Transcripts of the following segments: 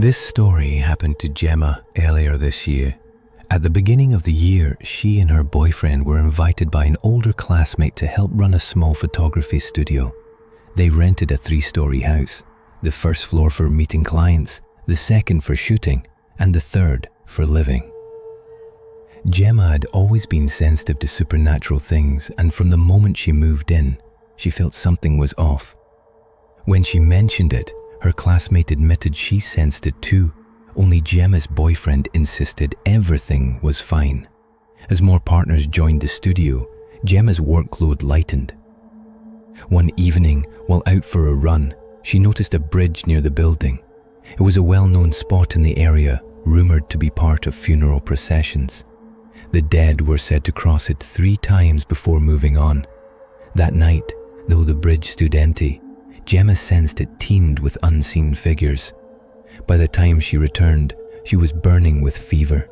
This story happened to Gemma earlier this year. At the beginning of the year, she and her boyfriend were invited by an older classmate to help run a small photography studio. They rented a 3-story house, the first floor for meeting clients, the second for shooting, and the third for living. Gemma had always been sensitive to supernatural things, and from the moment she moved in, she felt something was off. When she mentioned it, her classmate admitted she sensed it too, only Gemma's boyfriend insisted everything was fine. As more partners joined the studio, Gemma's workload lightened. One evening, while out for a run, she noticed a bridge near the building. It was a well-known spot in the area, rumored to be part of funeral processions. The dead were said to cross it 3 times before moving on. That night, though the bridge stood empty, Gemma sensed it teemed with unseen figures. By the time she returned, she was burning with fever.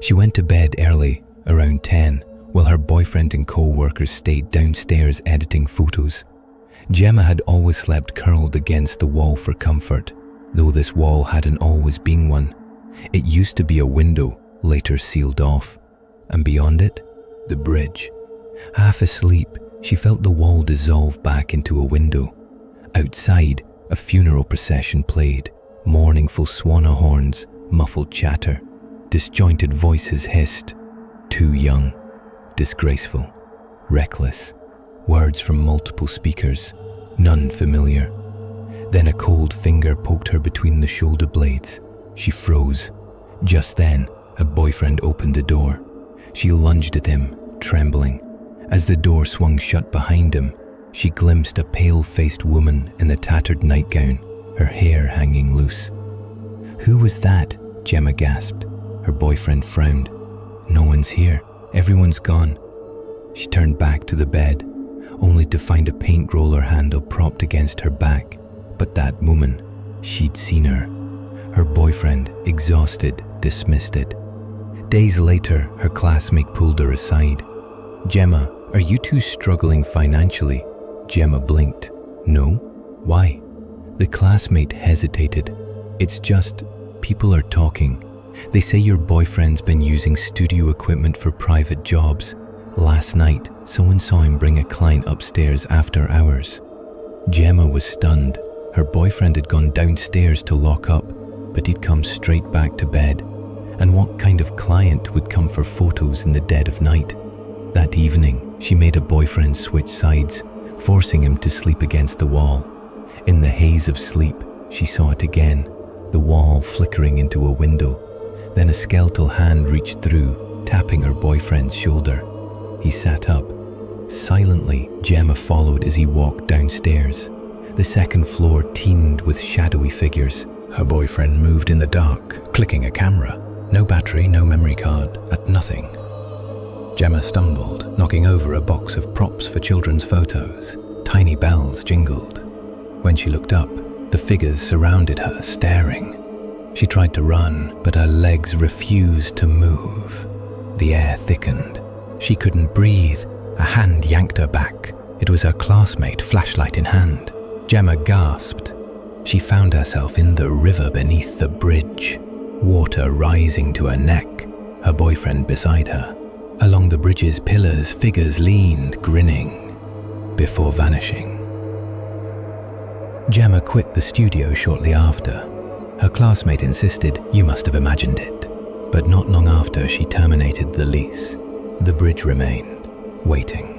She went to bed early, around 10, while her boyfriend and co-workers stayed downstairs editing photos. Gemma had always slept curled against the wall for comfort, though this wall hadn't always been one. It used to be a window, later sealed off, and beyond it, the bridge. Half asleep, she felt the wall dissolve back into a window. Outside, a funeral procession played. Mournful swanna horns, muffled chatter, disjointed voices hissed. Too young, disgraceful, reckless. Words from multiple speakers, none familiar. Then a cold finger poked her between the shoulder blades. She froze. Just then, a boyfriend opened the door. She lunged at him, trembling. As the door swung shut behind him, she glimpsed a pale-faced woman in a tattered nightgown, her hair hanging loose. "Who was that?" Gemma gasped. Her boyfriend frowned. "No one's here. Everyone's gone." She turned back to the bed, only to find a paint roller handle propped against her back. But that woman, she'd seen her. Her boyfriend, exhausted, dismissed it. Days later, her classmate pulled her aside. "Gemma, are you two struggling financially?" Gemma blinked. "No. Why?" The classmate hesitated. "It's just, people are talking. They say your boyfriend's been using studio equipment for private jobs. Last night, someone saw him bring a client upstairs after hours." Gemma was stunned. Her boyfriend had gone downstairs to lock up, but he'd come straight back to bed. And what kind of client would come for photos in the dead of night? That evening, she made her boyfriend switch sides, forcing him to sleep against the wall. In the haze of sleep, she saw it again, the wall flickering into a window. Then a skeletal hand reached through, tapping her boyfriend's shoulder. He sat up. Silently, Gemma followed as he walked downstairs. The second floor teemed with shadowy figures. Her boyfriend moved in the dark, clicking a camera. No battery, no memory card, at nothing. Gemma stumbled, knocking over a box of props for children's photos. Tiny bells jingled. When she looked up, the figures surrounded her, staring. She tried to run, but her legs refused to move. The air thickened. She couldn't breathe. A hand yanked her back. It was her classmate, flashlight in hand. Gemma gasped. She found herself in the river beneath the bridge, water rising to her neck, her boyfriend beside her. Along the bridge's pillars, figures leaned, grinning, before vanishing. Gemma quit the studio shortly after. Her classmate insisted, "You must have imagined it." But not long after, she terminated the lease. The bridge remained, waiting.